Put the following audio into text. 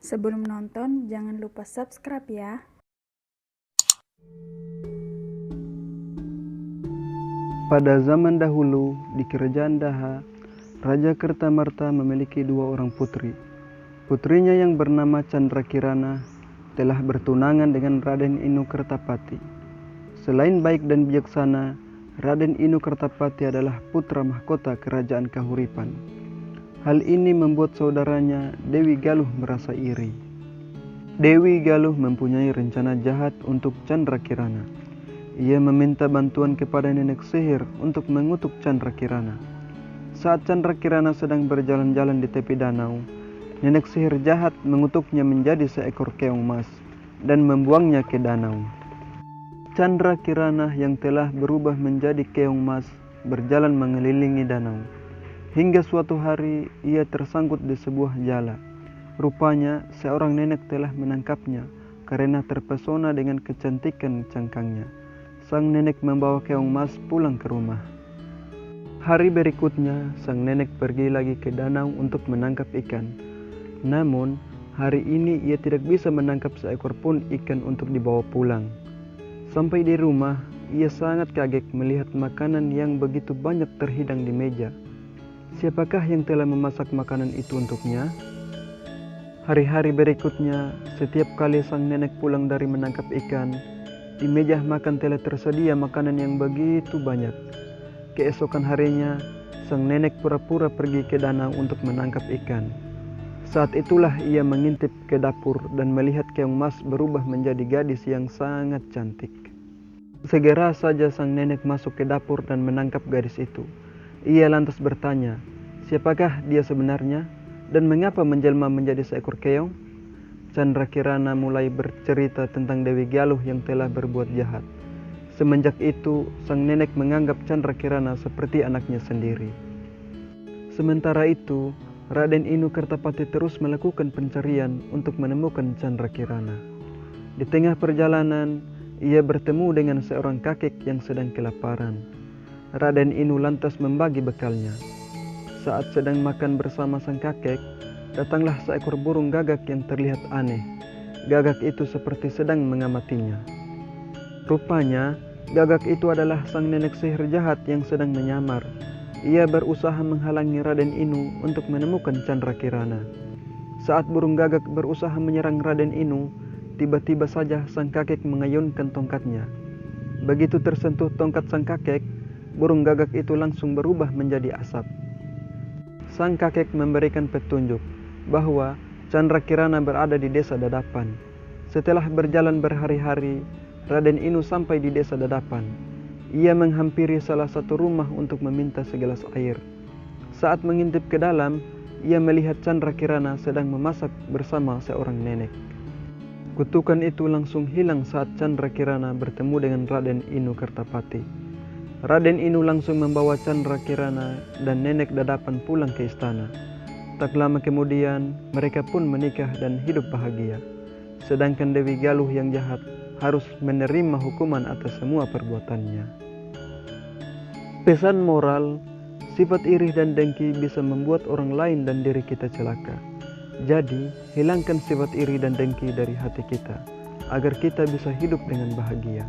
Sebelum nonton, jangan lupa subscribe ya. Pada zaman dahulu, di kerajaan Daha, Raja Kertamarta memiliki dua orang putri. Putrinya yang bernama Candrakirana telah bertunangan dengan Raden Inu Kertapati. Selain baik dan bijaksana, Raden Inu Kertapati adalah putra mahkota kerajaan Kahuripan. Hal ini membuat saudaranya Dewi Galuh merasa iri. Dewi Galuh mempunyai rencana jahat untuk Candrakirana. Ia meminta bantuan kepada nenek sihir untuk mengutuk Candrakirana. Saat Candrakirana sedang berjalan-jalan di tepi danau, nenek sihir jahat mengutuknya menjadi seekor keong emas dan membuangnya ke danau. Candrakirana yang telah berubah menjadi keong emas berjalan mengelilingi danau. Hingga suatu hari ia tersangkut di sebuah jala. Rupanya seorang nenek telah menangkapnya karena terpesona dengan kecantikan cangkangnya. Sang nenek membawa keong emas pulang ke rumah. Hari berikutnya sang nenek pergi lagi ke danau untuk menangkap ikan. Namun hari ini ia tidak bisa menangkap seekor pun ikan untuk dibawa pulang. Sampai di rumah ia sangat kaget melihat makanan yang begitu banyak terhidang di meja. Siapakah yang telah memasak makanan itu untuknya? Hari-hari berikutnya, setiap kali sang nenek pulang dari menangkap ikan, di meja makan telah tersedia makanan yang begitu banyak. Keesokan harinya, sang nenek pura-pura pergi ke danau untuk menangkap ikan. Saat itulah ia mengintip ke dapur dan melihat keong emas berubah menjadi gadis yang sangat cantik. Segera saja sang nenek masuk ke dapur dan menangkap gadis itu. Ia lantas bertanya, siapakah dia sebenarnya dan mengapa menjelma menjadi seekor keong? Candrakirana mulai bercerita tentang Dewi Galuh yang telah berbuat jahat. Semenjak itu, sang nenek menganggap Candrakirana seperti anaknya sendiri. Sementara itu, Raden Inu Kertapati terus melakukan pencarian untuk menemukan Candrakirana. Di tengah perjalanan, ia bertemu dengan seorang kakek yang sedang kelaparan. Raden Inu lantas membagi bekalnya. Saat sedang makan bersama sang kakek, datanglah seekor burung gagak yang terlihat aneh. Gagak itu seperti sedang mengamatinya. Rupanya, gagak itu adalah sang nenek sihir jahat yang sedang menyamar. Ia berusaha menghalangi Raden Inu untuk menemukan Candrakirana. Saat burung gagak berusaha menyerang Raden Inu, tiba-tiba saja sang kakek mengayunkan tongkatnya. Begitu tersentuh tongkat sang kakek, burung gagak itu langsung berubah menjadi asap. Sang kakek memberikan petunjuk bahwa Candrakirana berada di desa Dadapan. Setelah berjalan berhari-hari, Raden Inu sampai di desa Dadapan. Ia menghampiri salah satu rumah untuk meminta segelas air. Saat mengintip ke dalam, ia melihat Candrakirana sedang memasak bersama seorang nenek. Kutukan itu langsung hilang saat Candrakirana bertemu dengan Raden Inu Kertapati. Raden Inu langsung membawa Candrakirana dan nenek Dadapan pulang ke istana. Tak lama kemudian, mereka pun menikah dan hidup bahagia. Sedangkan Dewi Galuh yang jahat harus menerima hukuman atas semua perbuatannya. Pesan moral, sifat iri dan dengki bisa membuat orang lain dan diri kita celaka. Jadi, hilangkan sifat iri dan dengki dari hati kita, agar kita bisa hidup dengan bahagia.